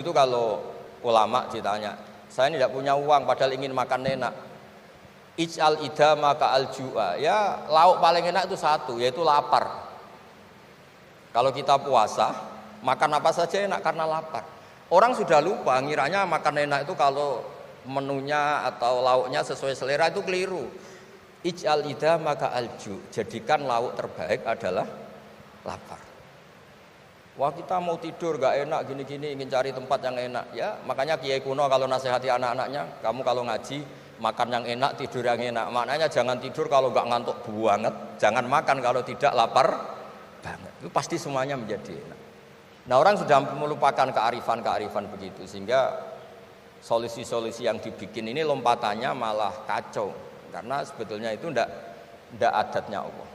Itu kalau ulama ditanya, saya ini tidak punya uang padahal ingin makan enak. Ij'al idama ka'al ju'a. Ya, lauk paling enak itu satu, yaitu lapar. Kalau kita puasa, makan apa saja enak karena lapar. Orang sudah lupa, ngiranya makan enak itu kalau menunya atau lauknya sesuai selera, itu keliru. Ij'al idama ka'al ju'. Jadikan lauk terbaik adalah lapar. Wah, kita mau tidur gak enak gini-gini, ingin cari tempat yang enak. Ya, makanya Kiai kuno kalau nasihati anak-anaknya, kamu kalau ngaji makan yang enak, tidur yang enak. Maknanya jangan tidur kalau gak ngantuk banget, jangan makan kalau tidak lapar banget. Itu pasti semuanya menjadi enak. Nah, orang sudah melupakan kearifan-kearifan begitu, sehingga solusi-solusi yang dibikin ini lompatannya malah kacau, karena sebetulnya itu ndak adatnya Allah.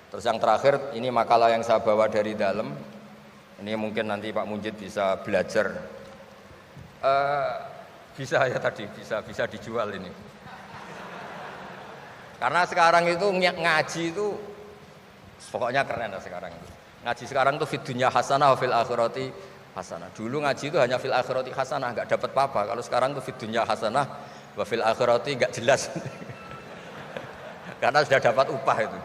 Terus yang terakhir, ini makalah yang saya bawa dari dalam. Ini mungkin nanti Pak Munjid bisa belajar. Bisa ya tadi, bisa dijual ini. Karena sekarang itu ngaji itu pokoknya keren lah sekarang itu. Ngaji sekarang itu fid dunya hasanah wa fil akhirati hasanah. Dulu ngaji itu hanya fil akhirati hasanah, enggak dapat apa-apa. Kalau sekarang itu fid dunya hasanah wa fil akhirati enggak jelas. Karena sudah dapat upah itu.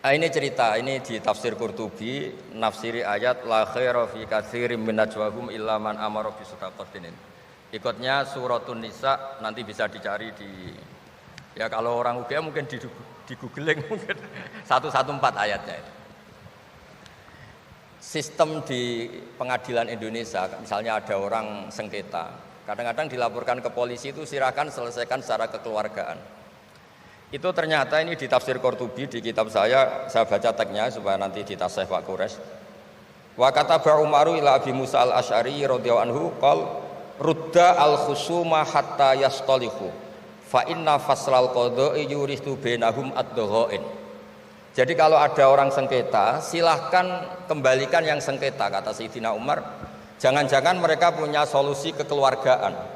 Nah, ini cerita, ini di tafsir Qurtubi, nafsiri ayat la khaira fi katsirin min najwahum illa man amara bi shadaqatin. Ikutnya suratun Nisa, nanti bisa dicari di, ya kalau orang UGM mungkin di googling mungkin 114 ayatnya itu. Sistem di pengadilan Indonesia, misalnya ada orang sengketa, kadang-kadang dilaporkan ke polisi itu silakan selesaikan secara kekeluargaan. Itu ternyata ini di tafsir Qurtubi di kitab saya baca teksnya supaya nanti ditasih Pak Quraisy. Wa kataba Umaru ila Abi Musa al-Asy'ari radhiyallahu anhu qol rudda al-khusuma hatta yastalihu fa inna faslal qada'i yuristu bainahum ad-daghain. Jadi kalau ada orang sengketa, silahkan kembalikan yang sengketa, kata Sayyidina Umar. Jangan-jangan mereka punya solusi kekeluargaan.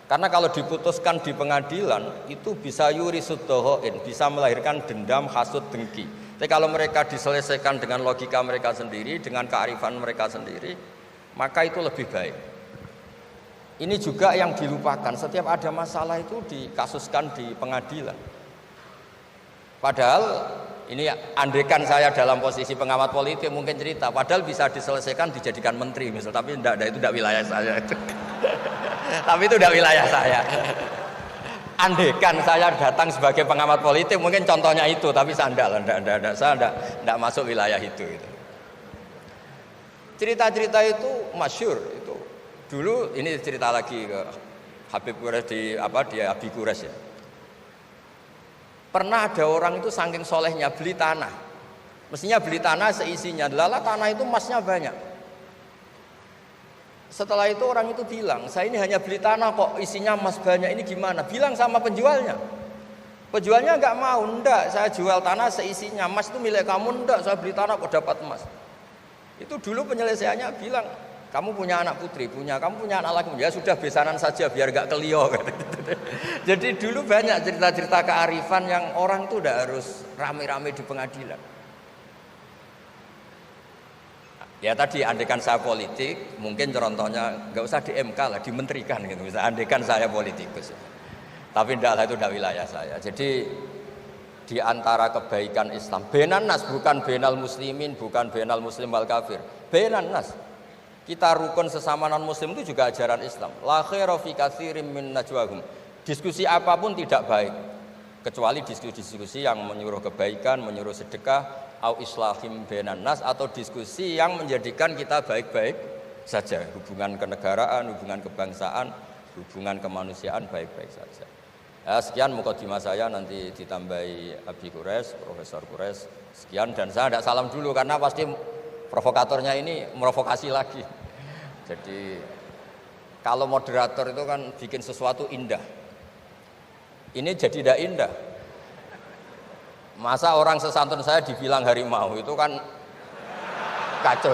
Karena kalau diputuskan di pengadilan itu bisa yurisud daghain, bisa melahirkan dendam, hasud, dengki. Tapi kalau mereka diselesaikan dengan logika mereka sendiri, dengan kearifan mereka sendiri, maka itu lebih baik. Ini juga yang dilupakan, setiap ada masalah itu dikasuskan di pengadilan. Padahal ini andaikan saya dalam posisi pengamat politik mungkin cerita, padahal bisa diselesaikan dijadikan menteri misal, tapi itu tidak wilayah saya itu. Tapi itu tidak wilayah saya. Andaikan saya datang sebagai pengamat politik mungkin contohnya itu, tapi saya tidak masuk wilayah itu. Cerita-cerita itu masyhur itu. Dulu ini cerita lagi ke Habib Quraisy di Abi Quraisy ya. Pernah ada orang itu saking solehnya beli tanah. Mestinya beli tanah seisinya, lala tanah itu emasnya banyak. Setelah itu orang itu bilang, saya ini hanya beli tanah kok isinya emas banyak, ini gimana? Bilang sama penjualnya. Penjualnya enggak mau, enggak, saya jual tanah seisinya, emas itu milik kamu, enggak, saya beli tanah kok dapat emas. Itu dulu penyelesaiannya bilang, kamu punya anak putri, kamu punya anak laki, ya sudah besanan saja biar enggak kelio. Jadi dulu banyak cerita-cerita kearifan yang orang itu udah harus rame-rame di pengadilan. Ya tadi andaikan saya politik, mungkin contohnya nggak usah di MK lah, dimenterikan gitu. Bisa andaikan saya politikus. Tapi tidak lah, itu tidak wilayah saya. Jadi di antara kebaikan Islam, benan nas, bukan benal muslimin, bukan benal muslim wal kafir. Benan nas. Kita rukun sesama non muslim itu juga ajaran Islam. La khaira fi katsirin min najwahum. Diskusi apapun tidak baik kecuali diskusi-diskusi yang menyuruh kebaikan, menyuruh sedekah, au islahim bainan nas, atau diskusi yang menjadikan kita baik-baik saja, hubungan kenegaraan, hubungan kebangsaan, hubungan kemanusiaan baik-baik saja. Ya, sekian mukadimah saya, nanti ditambahi Abi Quraisy, Profesor Quraisy. Sekian, dan saya tidak salam dulu karena pasti provokatornya ini merovokasi lagi. Jadi kalau moderator itu kan bikin sesuatu indah. Ini jadi tidak indah. Masa orang sesantun saya dibilang harimau, itu kan kacau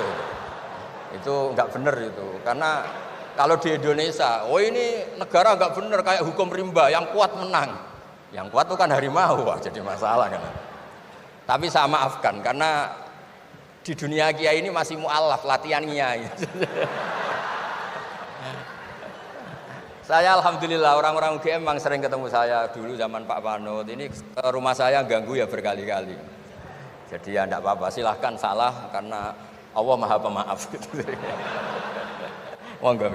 itu nggak benar itu. Karena kalau di Indonesia, oh ini negara nggak benar, kayak hukum rimba, yang kuat menang, yang kuat itu kan harimau, wah jadi masalah kan. Tapi saya maafkan karena Di dunia kiai ini masih mu'alaf, latihan kiai. Saya alhamdulillah orang-orang UGM memang sering ketemu saya dulu zaman Pak Panut. Ini rumah saya ganggu ya berkali-kali. Jadi ya enggak apa-apa, silahkan salah karena Allah Maha Pemaaf. Monggo.